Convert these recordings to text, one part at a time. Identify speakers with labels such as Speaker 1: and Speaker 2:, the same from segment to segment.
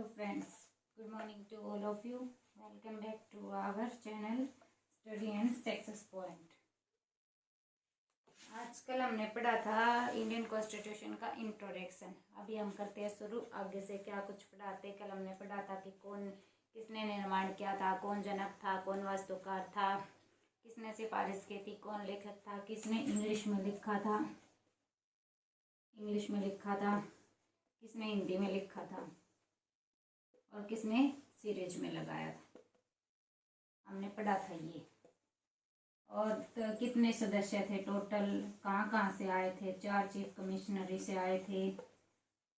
Speaker 1: Hello friends, good morning to all of you. Welcome back to our channel Study and Success Point. आजकल हमने पढ़ा था Indian constitution का introduction. अभी हम करते हैं शुरू। आगे से क्या कुछ पढ़ाते। कल हमने पढ़ा था कि किसने निर्माण किया था, कौन जनक था, कौन वास्तुकार था, किसने सिफारिश की थी, कौन लेखक था, किसने इंग्लिश में लिखा था, किसने हिंदी में लिखा था और किसने सीरीज में लगाया था। हमने पढ़ा था ये। और तो कितने सदस्य थे टोटल, कहाँ से आए थे। 4 चीफ कमिश्नरी से आए थे,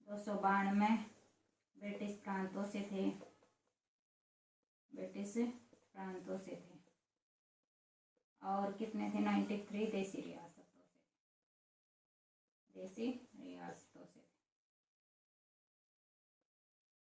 Speaker 1: 292 ब्रिटिश प्रांतों से थे, और कितने थे 93 देसी रियासतों से।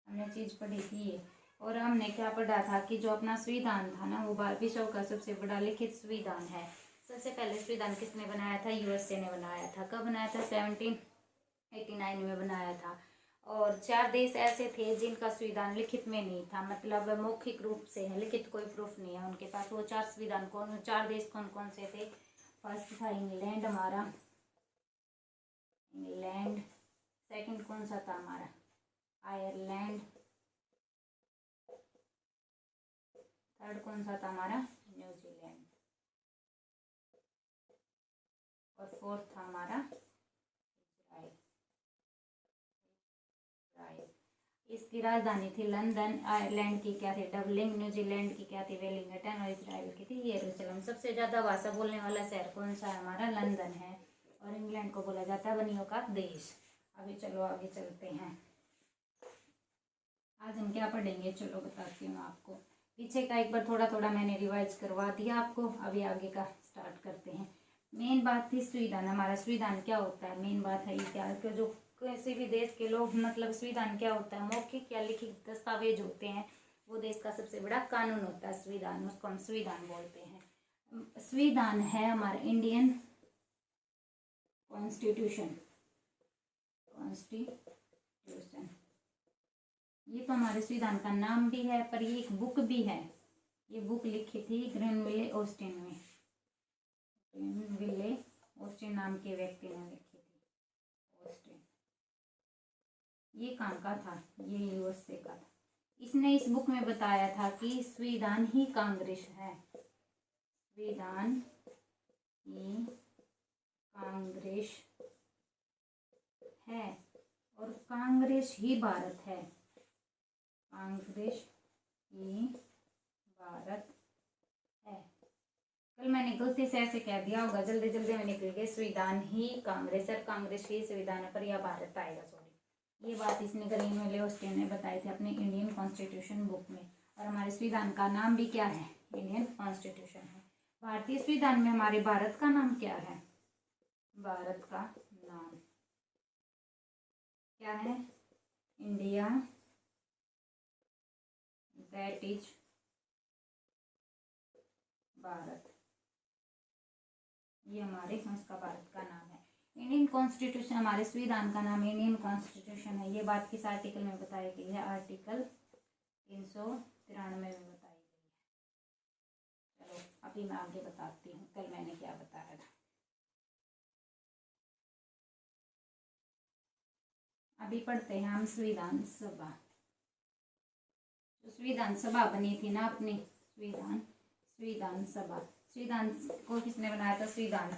Speaker 1: हमने चीज़ पढ़ी थी ये। और हमने क्या पढ़ा था कि जो अपना संविधान था ना, वो विश्व का सबसे बड़ा लिखित संविधान है। सबसे पहले संविधान किसने बनाया था? यूएसए ने बनाया था। कब बनाया था? 1789 में बनाया था। और 4 देश ऐसे थे जिनका संविधान लिखित में नहीं था, मतलब मौखिक रूप से है, लिखित कोई प्रूफ नहीं है उनके पास। वो 4 संविधान 4 देश कौन कौन से थे? फर्स्ट था इंग्लैंड हमारा, इंग्लैंड। सेकंड कौन सा था हमारा? आयरलैंड। थर्ड कौन सा था हमारा? न्यूजीलैंड। और फोर्थ था हमारा इजराइल। इसकी राजधानी थी लंदन। आयरलैंड की क्या थी? डबलिन। न्यूजीलैंड की क्या थी? वेलिंगटन। और इजराइल की थी यरूशलेम। सबसे ज़्यादा भाषा बोलने वाला शहर कौन सा है हमारा? लंदन है। और इंग्लैंड को बोला जाता है बनियों का देश। अभी चलो आगे चलते हैं। आज हम क्या पढ़ेंगे चलो बताती हूँ आपको। पीछे का एक बार थोड़ा मैंने रिवाइज करवा दिया आपको। अभी आगे का स्टार्ट करते हैं। मेन बात थी संविधान। हमारा संविधान क्या होता है? मेन बात है ये क्या कि जो किसी भी देश के लोग, मतलब संविधान क्या होता है? मौखिक या लिखित दस्तावेज होते हैं। वो देश का सबसे बड़ा कानून होता है संविधान, उसको हम संविधान बोलते हैं। संविधान है हमारा इंडियन कॉन्स्टिट्यूशन। ये तो हमारे संविधान का नाम भी है, पर ये एक बुक भी है। ये बुक लिखी थी ग्रेनविले ऑस्टिन में। ग्रेनविले ऑस्टिन नाम के व्यक्ति ने लिखी थी। ऑस्टिन ये कहाँ का था? ये यूएसए का था। इसने इस बुक में बताया था कि संविधान ही कांग्रेस है। संविधान ही कांग्रेस है और कांग्रेस ही भारत है। कांग्रेस ही भारत है। कल मैंने गलती से ऐसे कह दिया होगा, जल्दी में निकल गए। संविधान ही कांग्रेस है, कांग्रेस ही संविधान है, पर यह भारत आएगा। सॉरी, ये बात इसने ग्रेनविले ऑस्टिन ने बताई थी अपने इंडियन कॉन्स्टिट्यूशन बुक में। और हमारे संविधान का नाम भी क्या है? इंडियन कॉन्स्टिट्यूशन है। भारतीय संविधान में हमारे भारत का नाम क्या है? भारत का नाम क्या है? इंडिया। That is Bharat. ये हमारे उसका भारत का नाम है। इंडियन कॉन्स्टिट्यूशन, हमारे संविधान का नाम इंडियन कॉन्स्टिट्यूशन है। ये बात किस आर्टिकल में बताई गई है? आर्टिकल 393 में बताई गई है। चलो अभी मैं आगे बताती हूँ कल मैंने क्या बताया था। अभी पढ़ते हैं हम संविधान सभा। जो संविधान सभा बनी थी ना अपनी, संविधान सभा, संविधान को किसने बनाया था? संविधान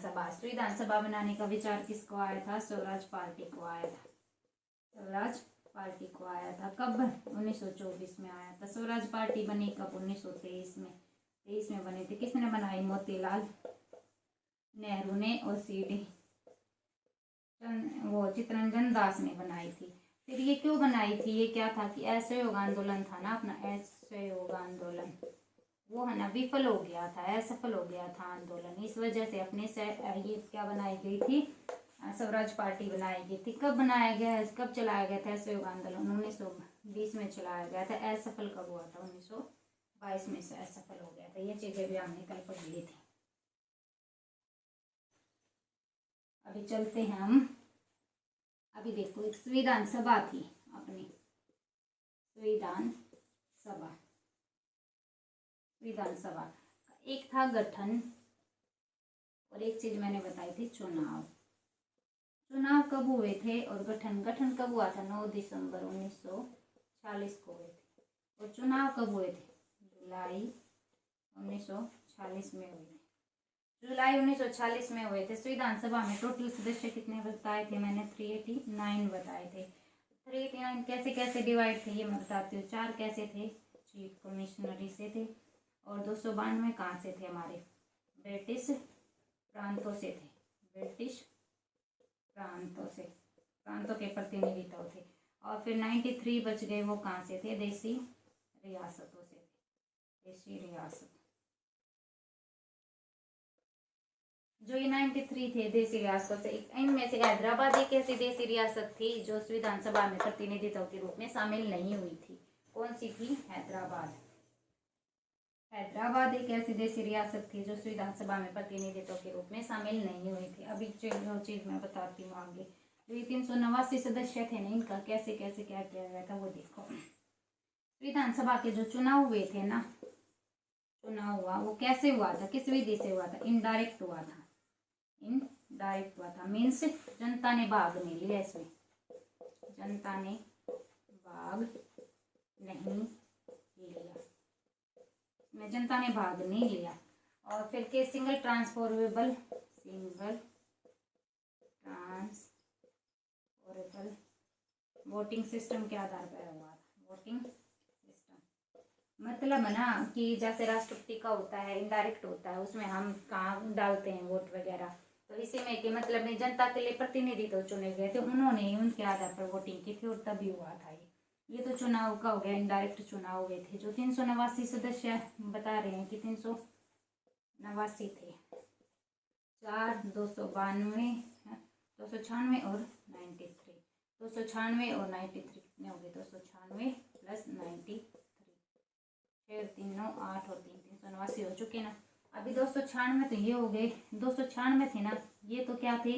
Speaker 1: सभा बनाने का विचार किसको आया था? स्वराज पार्टी को आया था। कब? 1924 में आया था। स्वराज पार्टी बनी कब? 1923 में। 23 में बनी थी। किसने बनाई? मोतीलाल नेहरू ने और चित्तरंजन दास ने बनाई थी। फिर ये क्यों बनाई थी? ये क्या था कि असहयोग आंदोलन था ना अपना, असहयोग आंदोलन, वो है ना विफल हो गया था, असफल हो गया था आंदोलन। इस वजह से अपने से ये क्या बनाई गई थी? स्वराज पार्टी बनाई गई थी। कब बनाया गया? कब चलाया गया था असहयोग आंदोलन? 1920 में चलाया गया था। असफल कब हुआ था? 1922 में से असफल हो गया था। ये चीजें भी हमने कल पढ़ ली थी। अभी चलते हैं हम। अभी देखो, एक संविधान सभा थी अपनी, विधानसभा। विधानसभा एक था गठन और एक चीज मैंने बताई थी चुनाव। चुनाव कब हुए थे और गठन कब हुआ था? 9 दिसंबर 1946 को हुए थे। और चुनाव कब हुए थे? जुलाई 1946 में हुए थे। जुलाई 1946 में हुए थे। विधानसभा में टोटल सदस्य कितने बताए थे मैंने? 389 बताए थे। 389 कैसे कैसे डिवाइड थे ये मैं बताती हूँ। 4 कैसे थे? चीफ कमिश्नरी से थे। और 292 कहाँ से थे? हमारे ब्रिटिश प्रांतों से थे। ब्रिटिश प्रांतों से, प्रांतों के प्रतिनिधित्व थे। और फिर 93 बच गए, वो कहाँ से थे? देसी रियासतों से थे। देसी रियासत जो ये 93 थे देसी रियासतों से, इनमें से हैदराबाद एक ऐसी देसी रियासत थी जो विधानसभा में प्रतिनिधित्व के रूप में शामिल नहीं हुई थी। कौन सी थी? हैदराबाद। हैदराबाद एक ऐसी देसी रियासत थी जो विधानसभा में प्रतिनिधित्व के रूप में शामिल नहीं हुई थी। अभी जो चीज मैं बताती हूँ आगे, जो ये 389 सदस्य थे ना, इनका कैसे कैसे क्या किया गया था वो देखो। विधानसभा के जो चुनाव हुए थे ना, चुनाव हुआ वो कैसे हुआ था? किस विधि से हुआ था? इनडायरेक्ट हुआ था। इनडायरेक्ट हुआ था मीन्स जनता ने भाग नहीं लिया इसमें। जनता ने भाग नहीं लिया, में जनता ने भाग नहीं लिया। और फिर के सिंगल ट्रांसफॉरेबल वोटिंग सिस्टम के आधार पर हुआ था। वोटिंग सिस्टम मतलब है ना कि जैसे राष्ट्रपति का होता है इनडायरेक्ट होता है, उसमें हम कहाँ डालते हैं वोट वगैरह, तो इसी में कि मतलब नहीं जनता के लिए प्रतिनिधि तो चुने गए थे, उन्होंने उनके आधार पर वोटिंग की थी और तभी हुआ था ये तो चुनाव का हो गया। इनडायरेक्ट चुनाव हुए थे। जो 389 सदस्य बता रहे हैं कि 389 थे। 4 292 296 और 93, 296 और 93 कितने हो गए? 296 प्लस 93, 6 3 9 8 और 3 389 हो चुके ना। अभी 296 तो ये हो गए। 296 थे ना, ये तो क्या थे?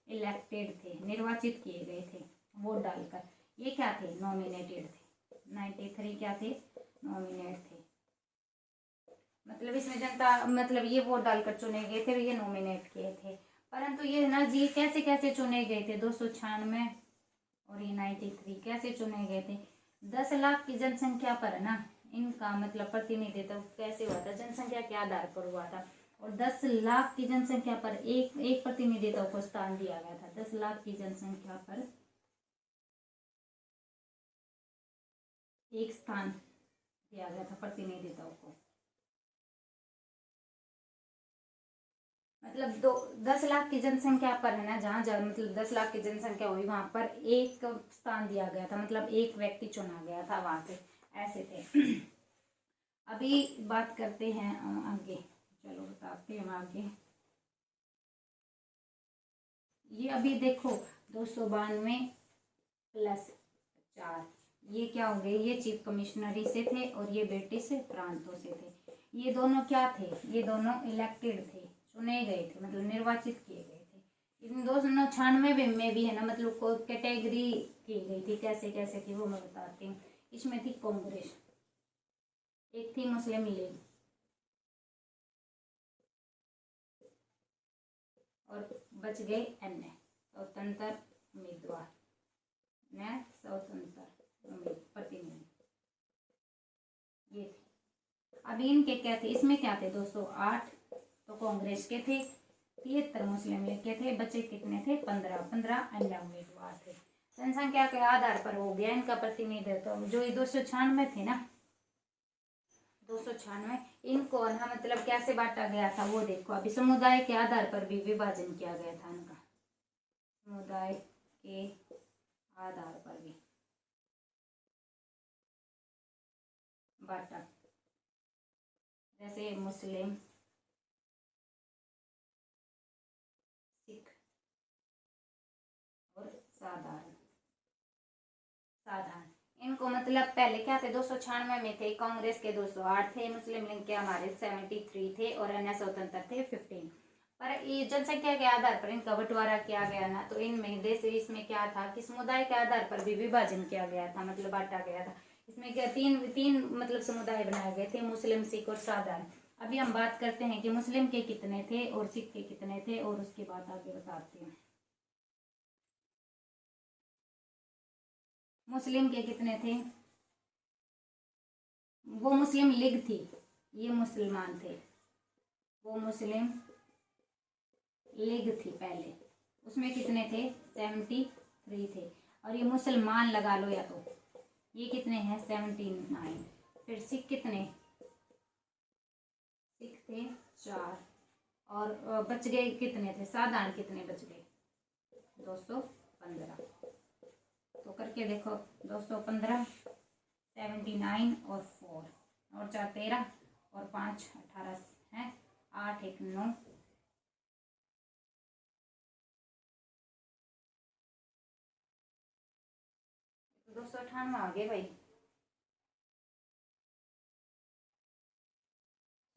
Speaker 1: इलेक्टेड थे, निर्वाचित किए गए थे वोट डालकर। ये क्या थे? नॉमिनेटेड थे। 93 क्या थे? नॉमिनेट थे। मतलब इसमें जनता मतलब ये वोट डालकर चुने गए थे, ये नॉमिनेट किए थे। परंतु ये ना जी कैसे कैसे चुने गए थे? 296 और ये 93 कैसे चुने गए थे? 10 लाख की जनसंख्या पर है ना इनका मतलब प्रतिनिधित्व कैसे हुआ था? जनसंख्या के आधार पर हुआ था। और 10 लाख की जनसंख्या पर एक प्रतिनिधित्व को स्थान दिया गया था। 10 लाख की जनसंख्या पर एक स्थान दिया गया था प्रतिनिधित्व को। मतलब 10 लाख की जनसंख्या पर है ना, जहाँ जहाँ मतलब 10 लाख की जनसंख्या हुई वहां पर एक स्थान दिया गया था, मतलब एक व्यक्ति चुना गया था वहां से, ऐसे थे। अभी बात करते हैं आगे, चलो बताते हैं आगे। ये अभी देखो 292 प्लस 4 ये क्या हो गए? ये चीफ कमिश्नरी से थे और ये ब्रिटिश प्रांतों से थे। ये दोनों क्या थे? ये दोनों इलेक्टेड थे, चुने गए थे, मतलब निर्वाचित किए गए थे। इन 296 में भी है ना मतलब को कैटेगरी की गई थी, कैसे कैसे थी वो मैं बताती हूँ। इसमें थी कांग्रेस, एक थी मुस्लिम लीग और बच गए अन्य स्वतंत्र उम्मीदवार, न स्वतंत्र प्रतिनिधि ये थे। अभी इनके क्या थे? इसमें क्या थे? 208 तो कांग्रेस के थे, 73 मुस्लिम लीग के थे, बचे कितने थे? 15 अन्य उम्मीदवार थे। जनसंख्या के आधार पर हो गया इनका प्रतिनिधित्व। तो जो ये 296 थे ना, 296 इनको ना मतलब कैसे बांटा गया था वो देखो। अभी समुदाय के आधार पर भी विभाजन किया गया था इनका, समुदाय के आधार पर भी बांटा, जैसे मुस्लिम, सिख और साधारण। इनको मतलब पहले क्या थे? 296 में थे, कांग्रेस के 208 थे, मुस्लिम लीग के हमारे 73 थे और अन्य स्वतंत्र थे 15। पर ये जनसंख्या के आधार पर इनका बंटवारा किया गया ना, तो इनमें देश इसमें क्या था कि समुदाय के आधार पर भी विभाजन किया गया था, मतलब बांटा गया था इसमें क्या तीन तीन मतलब समुदाय बनाए गए थे, मुस्लिम, सिख और साधारण। अभी हम बात करते हैं कि मुस्लिम के कितने थे और सिख के कितने थे, और उसके बाद आगे बताते हैं। मुस्लिम के कितने थे? वो मुस्लिम लीग थी, ये मुसलमान थे। वो मुस्लिम लीग थी पहले, उसमें कितने थे? 73 थे। और ये मुसलमान लगा लो या तो, ये कितने हैं? 79। फिर सिख कितने? सिख थे 4। और बच गए कितने थे? साधारण कितने बच गए? 215। तो करके देखो, 215, 79 और 4 और 4 13 और 5 18 है, 8 1 9, 298 आ गए भाई।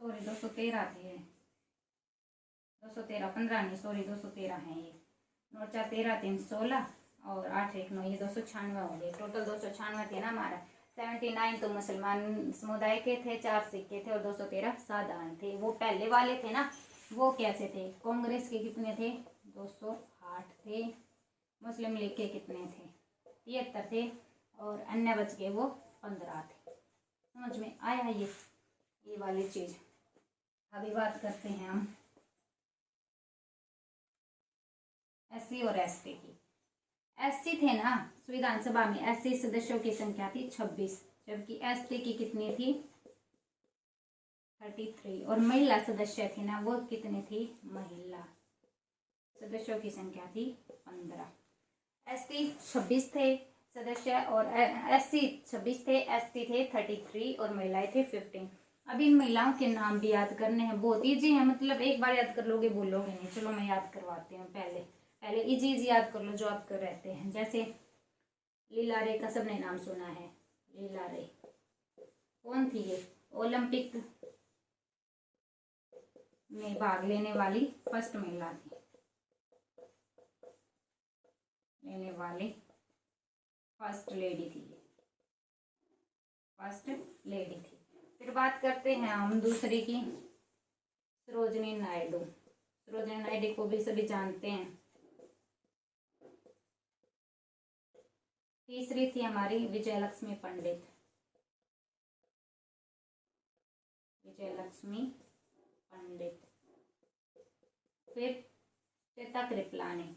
Speaker 1: सॉरी 213 थे, 213, 15 नहीं, सॉरी 213 है ये। 9 4 13 3 16 और 8 1 9, ये 296 हो गए। टोटल 296 थे ना हमारा। 79 तो मुसलमान समुदाय के थे, 4 सिख के थे और 213 साधारण थे। वो पहले वाले थे ना, वो कैसे थे? कांग्रेस के कितने थे? 208 थे। मुस्लिम लीग के कितने थे? 73 थे। और अन्य बच गए वो 15 थे। समझ में आया ये वाली चीज। अभी बात करते हैं हम एससी और एसटी की। एससी थे ना, विधानसभा में एससी सदस्यों की संख्या थी 26, जबकि एसटी की कितनी थी? 33। और महिला सदस्य थी ना, वो कितनी थी? महिला सदस्यों की संख्या थी 15। एसटी 26 थे सदस्य, और एससी 26 थे, एसटी थे 33 और महिलाएं थे 15। अब इन महिलाओं के नाम भी याद करने हैं, बहुत इजी है, मतलब एक बार याद कर लोगे बोलोगे नहीं। चलो मैं याद करवाती हूँ। पहले पहले इजी इजी याद कर लो जो आप कर रहते हैं। जैसे लीला रे का सबने नाम सुना है। लीला रे कौन थी? ये ओलंपिक में भाग लेने वाली फर्स्ट महिला थी, लेने वाली फर्स्ट लेडी थी, फर्स्ट लेडी थी। फिर बात करते हैं हम दूसरी की, सरोजिनी नायडू। सरोजिनी नायडू को भी सभी जानते हैं। तीसरी थी हमारी विजयलक्ष्मी पंडित। विजयलक्ष्मी पंडित। फिर चेता कृपलानी,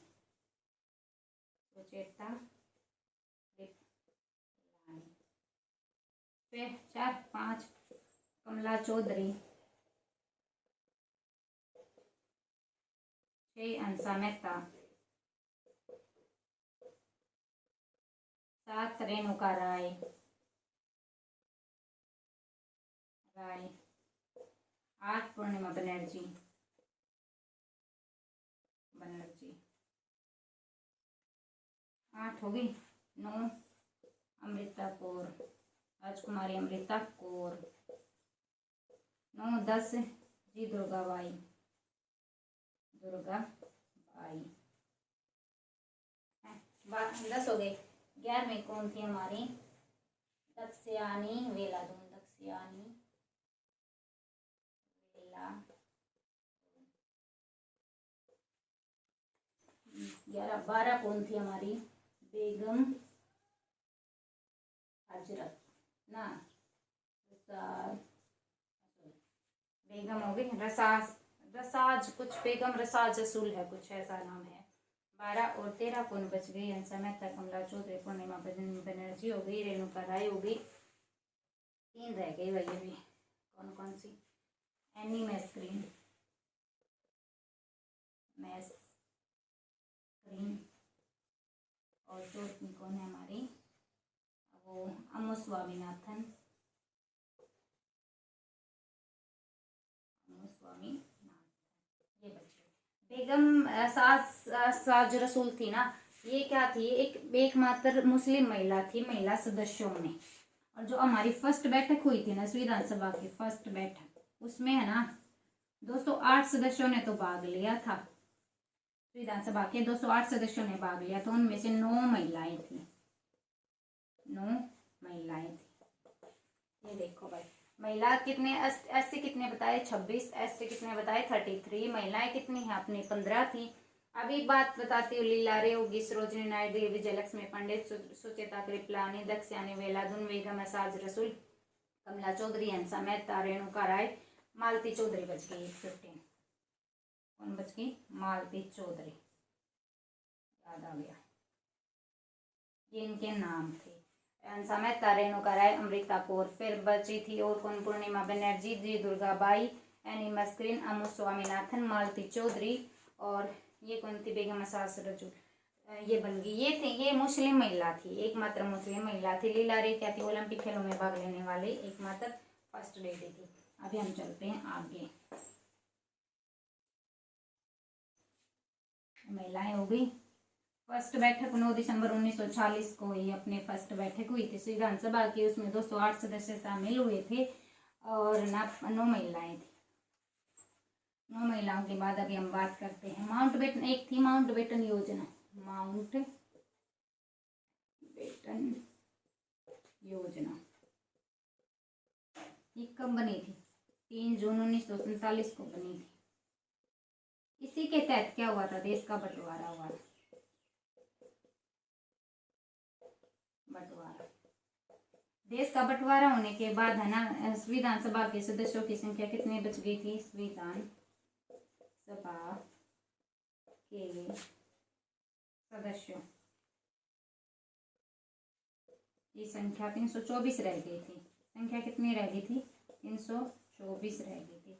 Speaker 1: चेता कृपलानी। फिर 4 5 कमला चौधरी, 6 अंसा मेहता, 7 रेणुका राय, 8 पूर्णिमा बनर्जी, 8 हो गई। 9 अमृता कौर, राजकुमारी अमृता कौर। 9 10 जी दुर्गा बाई, दुर्गा बाई। 10 हो गए। 11वीं कौन थी हमारी? दक्षयानी वेलादून, दक्षयानी वेलादून। 11 12 कौन थी हमारी? बेगम हजरत ना, बेगम हो गई। रसाज, रसाज कुछ, बेगम रसाज रसूल है कुछ ऐसा नाम है। 12 और 13 कौन बच गई? अंसा मेहता, कमला चौधरी, पूर्णिमा बनर्जी हो गई, रेणुका राय हो गई। 3 रह गई भाई अभी। कौन कौन सी? एनी मैस्क्रीन, मैस्क्रीन। और चौथी कौन है हमारी? वो अम्मू स्वामीनाथन, ये बच्चे। बेगम साज रसूल थी ना, ये क्या थी? एकमात्र मुस्लिम महिला थी महिला सदस्यों में। और जो हमारी फर्स्ट बैठक हुई थी ना विधानसभा की फर्स्ट बैठक, उसमें है ना 208 सदस्यों ने तो भाग लिया था। विधानसभा के 208 सदस्यों ने भाग लिया, तो उनमें से 9 महिलाएं थी, 9 महिलाएं थी। ये देखो भाई, महिला कितने, एस सी कितने बताए 26, एस टी कितने बताए 33, महिलाएं कितनी हैं अपनी 15 थी। अभी बात बताती हूँ। लीला रे होगी, सरोजिनी नायडू, विजयलक्ष्मी पंडित, सुचेता कृपलानी, दक्षयानी वेलादुन, बेगम एजाज रसूल, कमला चौधरी, हंसा मेहता, रेणुका राय, मालती चौधरी। बच गई 15। कौन बच गई? मालती चौधरी। याद आ गया, ये इनके नाम थे। हंसा मेहता, रेणुका राय, अमृता कौर। फिर बची थी और कौन? पूर्णिमा बनर्जी, जी दुर्गाबाई, एनी मस्क्रीन, अमु स्वामीनाथन, मालती चौधरी, और ये कौन थी? बेगम एजाज रसूल। ये बन गई। ये थी, ये मुस्लिम महिला थी, एकमात्र मुस्लिम महिला थी। लीला रे क्या थी? ओलंपिक खेलों में भाग लेने वाली एकमात्र फर्स्ट लेडी थी। अभी हम चलते हैं आगे। महिलाएं हो गई। फर्स्ट बैठक 9 दिसंबर 1946 को हुई, अपनी फर्स्ट बैठक हुई थी विधानसभा की। उसमें 208 सदस्य शामिल हुए थे और 9 महिलाएं थी। 9 महिलाओं के बाद अभी हम बात करते हैं माउंटबेटन। एक थी माउंटबेटन योजना। माउंटबेटन योजना ये कब बनी थी? 3 जून 1947 को बनी थी। इसी के तहत क्या हुआ था? देश का बंटवारा हुआ था। देश का बंटवारा होने के बाद है ना, विधानसभा के सदस्यों की संख्या कितनी बच गई थी? विधानसभा के सदस्यों की संख्या 324 रह गई थी। संख्या कितनी रह गई थी? 324 रह गई थी।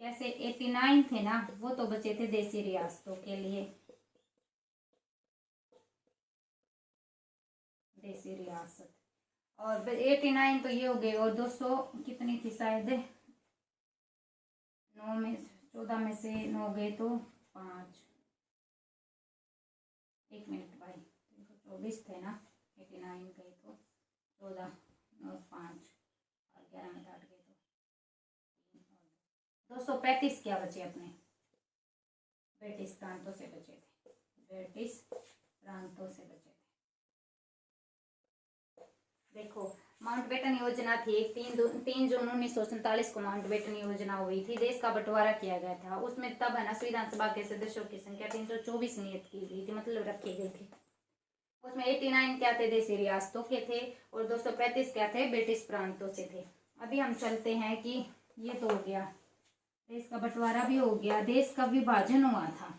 Speaker 1: कैसे? 89 थे ना, वो तो बचे थे देसी रियासतों के लिए, देसी रियासत। और 89 तो ये हो गए, और 200 कितनी थी? शायद 9 में 14 में से 9 गए तो 5। 1 मिनट भाई, 24 थे ना, 89 गए तो 14 और 5 और 11 में 8 गए तो 235 क्या बचे अपने? ब्रिटिश प्रांतों से बचे थे। ब्रिटिश प्रांतों से बचे थे। देखो, माउंटबेटन योजना थी। 3 जून 1947 को माउंटबेटन योजना हुई थी। देश का बंटवारा किया गया था। उसमें तब है ना, विधानसभा के सदस्यों की संख्या 324 नियत की गई थी, मतलब रखी गई थी। उसमें 89 क्या थे? देशी रियासतों के थे, और 235 क्या थे? ब्रिटिश प्रांतों से थे। अभी हम चलते हैं कि ये तो हो गया, देश का बंटवारा भी हो गया। देश का विभाजन हुआ था।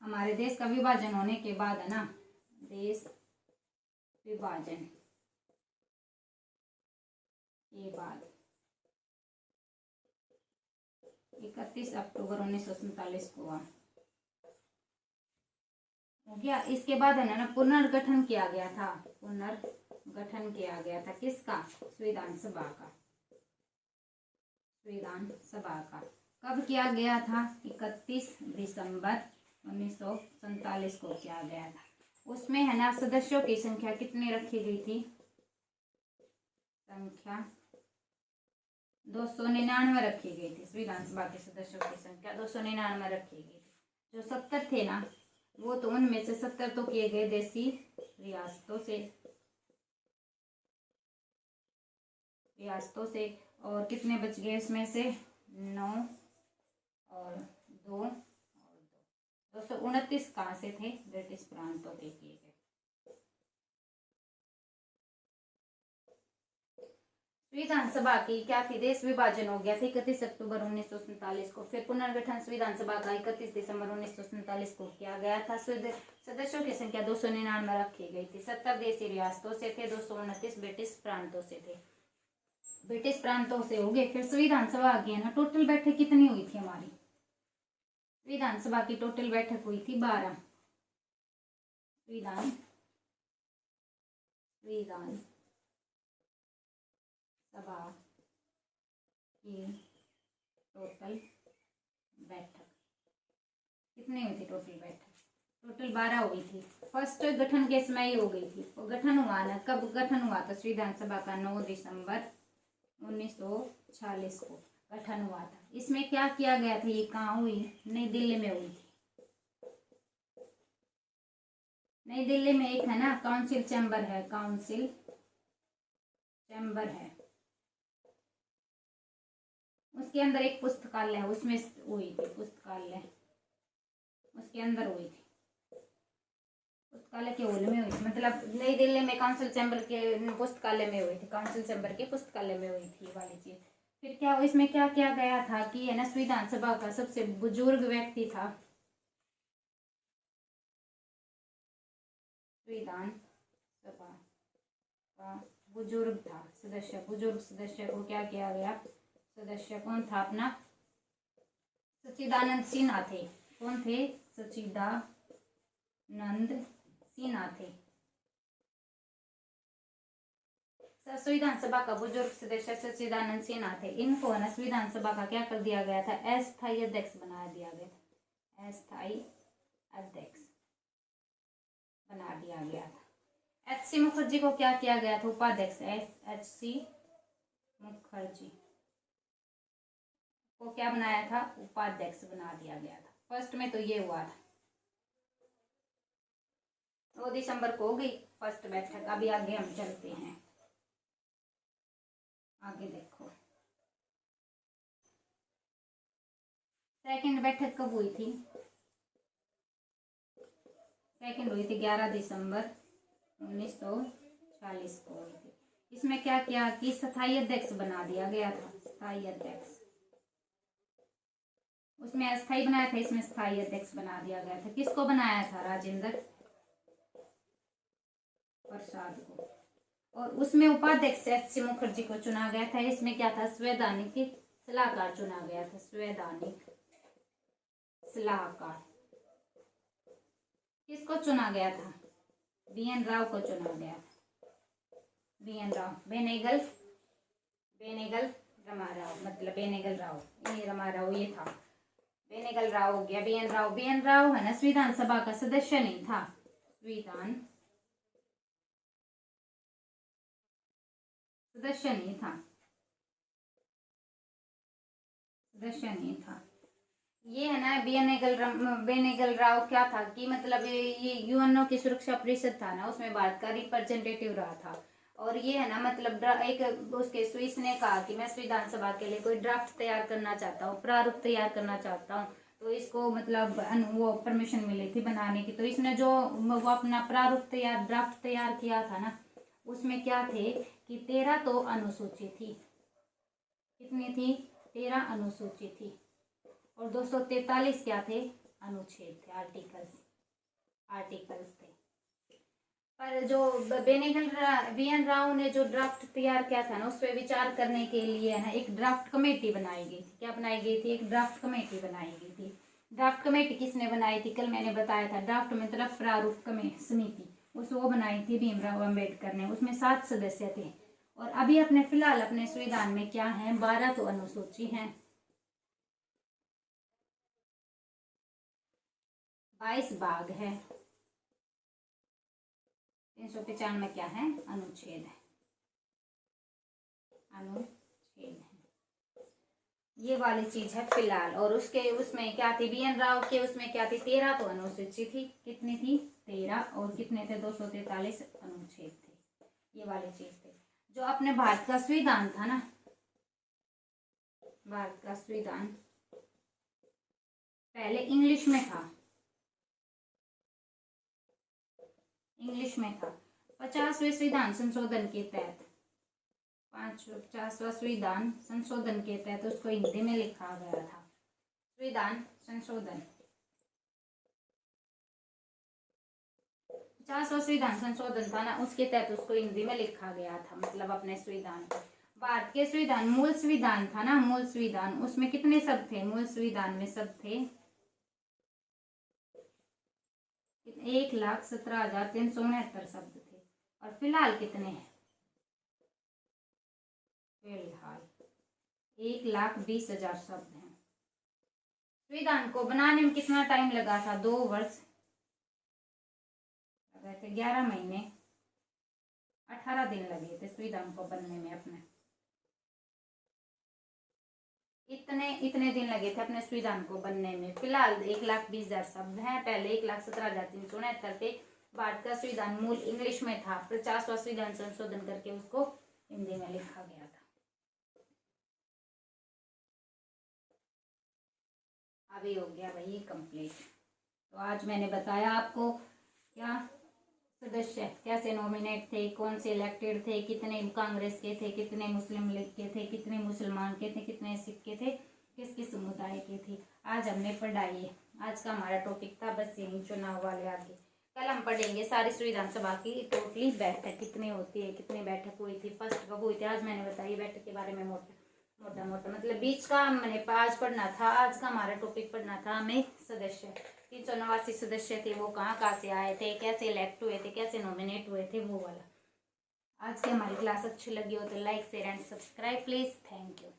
Speaker 1: हमारे देश का विभाजन होने के बाद है ना, देश विभाजन के बाद 31 अक्टूबर 1947 को हुआ, हो गया। इसके बाद है ना, पुनर्गठन किया गया था। पुनर्गठन किया गया था किसका? विधानसभा का। विधानसभा का कब किया गया था? 31 दिसंबर 1947 को किया गया था। उसमें है ना, सदस्यों की संख्या कितनी रखी गई थी? संख्या 299 रखी गई थी। विधानसभा के सदस्यों की संख्या 299 रखी गई थी। जो 70 थे ना, वो तो उनमें से 70 तो किए गए देसी रियासतों से, और कितने बच गए इसमें से? 9 और 2 और 229 कहाँ से थे? ब्रिटिश प्रांतों के किए गए। विधानसभा की क्या थी? देश विभाजन हो गया था 31 अक्टूबर 1947 को। फिर पुनर्गठन विधानसभा का 31 दिसंबर 1947 को किया गया था। सदस्यों की संख्या 299 रखी गई थी। 70 देशी रियासतों से थे, 229 ब्रिटिश प्रांतों से थे। ब्रिटिश प्रांतों से हो गए। फिर विधानसभा आ गई ना। टोटल बैठक कितनी हुई थी हमारी? विधानसभा की टोटल बैठक हुई थी 12। विधानसभा की टोटल बैठक कितनी हुई थी? टोटल बैठक टोटल 12 हुई थी। फर्स्ट गठन के समय ही हो गई थी। गठन हुआ ना, कब गठन हुआ था? विधानसभा का 9 दिसंबर 1946 को गठन हुआ था। इसमें क्या किया गया था? ये कहाँ हुई? नई दिल्ली में हुई थी। नई दिल्ली में एक है ना, काउंसिल चैम्बर है, काउंसिल चैम्बर है, उसके अंदर एक पुस्तकालय है, उसमें हुई थी पुस्तकालय, उसके अंदर हुई थी पुस्तकालय के हॉल में हुई थी, मतलब नई दिल्ली में काउंसिल चैम्बर के पुस्तकालय में हुई थी, काउंसिल चैम्बर के पुस्तकालय में हुई थी वाली चीज। फिर क्या इसमें क्या किया गया था कि है ना, संविधान सभा का सबसे बुजुर्ग व्यक्ति था, संविधान सभा का बुजुर्ग था सदस्य, बुजुर्ग सदस्य को क्या किया गया, सदस्य कौन था अपना, सच्चिदानंद सिन्हा थे। कौन थे, सच्चिदानंद सिन्हा थे। संविधान सभा का बुजुर्ग सदस्य सच्चिदानंद सिन्हा थे। इनको ना संविधान सभा का क्या कर दिया गया था, अस्थायी अध्यक्ष बना दिया गया था, अस्थायी अध्यक्ष बना दिया गया था। एच.सी. मुखर्जी को क्या किया गया था, उपाध्यक्ष, एच.सी. मुखर्जी को क्या बनाया था, उपाध्यक्ष बना दिया गया था। फर्स्ट में तो ये हुआ था, 2 दिसंबर को हो गई फर्स्ट बैठक। अभी आगे हम चलते हैं, आगे देखो सेकंड बैठक कब हुई थी, सेकंड हुई थी 11 दिसंबर 1940 को हुई थी। इसमें क्या किया कि स्थायी अध्यक्ष बना दिया गया था, स्थायी अध्यक्ष, उसमें अस्थायी बनाया था, इसमें स्थायी अध्यक्ष बना दिया गया था। किसको बनाया था, राजेंद्र प्रसाद को। और उसमें उपाध्यक्ष एच.सी. मुखर्जी को चुना गया था। इसमें क्या था, संवैधानिक सलाहकार चुना गया था, संवैधानिक सलाहकार। किसको चुना गया था, बी.एन. राव को चुना गया था, बी.एन. राव, बेनेगल रमाराव, मतलब बेनेगल राव, ये रमाराव ये था, बेनेगल राव हो गया, बी.एन. राव। बी.एन. राव है ना संविधान सभा का सदस्य नहीं था, संविधान सदस्य नहीं था, सदस्य नहीं था। ये है ना बेनेगल राव क्या था कि मतलब ये यूएनओ की सुरक्षा परिषद था ना, उसमें भारत का रिप्रेजेंटेटिव रहा था। और ये है ना मतलब एक उसके स्विस ने कहा कि मैं संविधान सभा के लिए कोई ड्राफ्ट तैयार करना चाहता हूँ, प्रारूप तैयार करना चाहता हूँ, तो इसको मतलब वो परमिशन मिली थी बनाने की। तो इसने जो वो अपना प्रारूप तैयार ड्राफ्ट तैयार किया था ना, उसमें क्या थे कि 13 तो अनुसूची थी, कितनी थी, 13 अनुसूची थी, और 243 क्या थे, अनुच्छेद थे, आर्टिकल्स थे। पर जो बी.एन. राव ने जो ड्राफ्ट तैयार किया था ना, उस पर विचार करने के लिए ना एक ड्राफ्ट कमेटी बनाई गई थी। क्या बनाई गई थी, एक ड्राफ्ट कमेटी बनाई गई थी। ड्राफ्ट कमेटी किसने बनाई थी, कल मैंने बताया था, ड्राफ्ट मतलब प्रारूप समिति, वो बनाई थी भीमराव अम्बेडकर ने। उसमें 7 सदस्य थे। और अभी अपने फिलहाल अपने संविधान में क्या है, 12 तो अनुसूची है, 22 भाग है, 395 क्या है, अनुच्छेद है, अनुच्छेद है, ये वाली चीज है फिलहाल। और उसमें क्या थी, बी.एन. राव के उसमें क्या थी, 13 तो अनुसूची थी, कितनी थी, 13, और कितने थे, 243 अनुच्छेद थे, ये वाली चीज थी। जो अपने भारत का संविधान था ना, भारत का संविधान पहले इंग्लिश में था, इंग्लिश में था। 50वें संविधान संशोधन के तहत, 50वां संविधान संशोधन के तहत उसको हिंदी में लिखा गया था, संविधान संशोधन, 50वां संविधान संशोधन था ना, उसके तहत उसको हिंदी में लिखा गया था, मतलब अपने संविधान को। भारत के संविधान, मूल संविधान था ना, मूल संविधान, उसमें कितने शब्द थे, मूल संविधान में शब्द थे 1,17,369 शब्द थे। और फिलहाल कितने हैं, फिलहाल 1,20,000 शब्द हैं। संविधान को बनाने में कितना टाइम लगा था, 2 वर्ष लगे थे, 11 महीने 18 दिन लगे थे संविधान को बनने में अपने, इतने दिन लगे थे अपने संविधान को बनने में। फिलहाल 1,20,000 शब्द हैं, पहले 1,17,369 थे। भारत का संविधान मूल इंग्लिश में था, 50वां संविधान संशोधन करके उसको हिंदी में लिखा गया था। अभी हो गया भाई कंप्लीट। तो आज मैंने बताया आपको क्या सदस्य कैसे नॉमिनेट थे, कौन से इलेक्टेड थे, कितने कांग्रेस के थे, कितने मुस्लिम लीग के थे, कितने मुसलमान के थे, कितने सिख के थे, किस किस समुदाय के थे। आज हमने पढ़ाई है। आज का हमारा टॉपिक था बस यही चुनाव वाले। आगे कल हम पढ़ेंगे सारी विधानसभा की टोटली बैठक कितनी होती है, कितनी बैठक हुई थी, फर्स्ट कब हुई थी। आज मैंने बताई बैठक के बारे में मोटा मोटा मतलब बीच का मैंने आज पढ़ना था। आज का हमारा टॉपिक पढ़ना था हमें सदस्य 389 सदस्य थे, वो कहाँ से आए थे, कैसे इलेक्ट हुए थे, कैसे नॉमिनेट हुए थे, वो वाला। आज की हमारी क्लास अच्छी लगी हो तो like share and subscribe please. Thank you.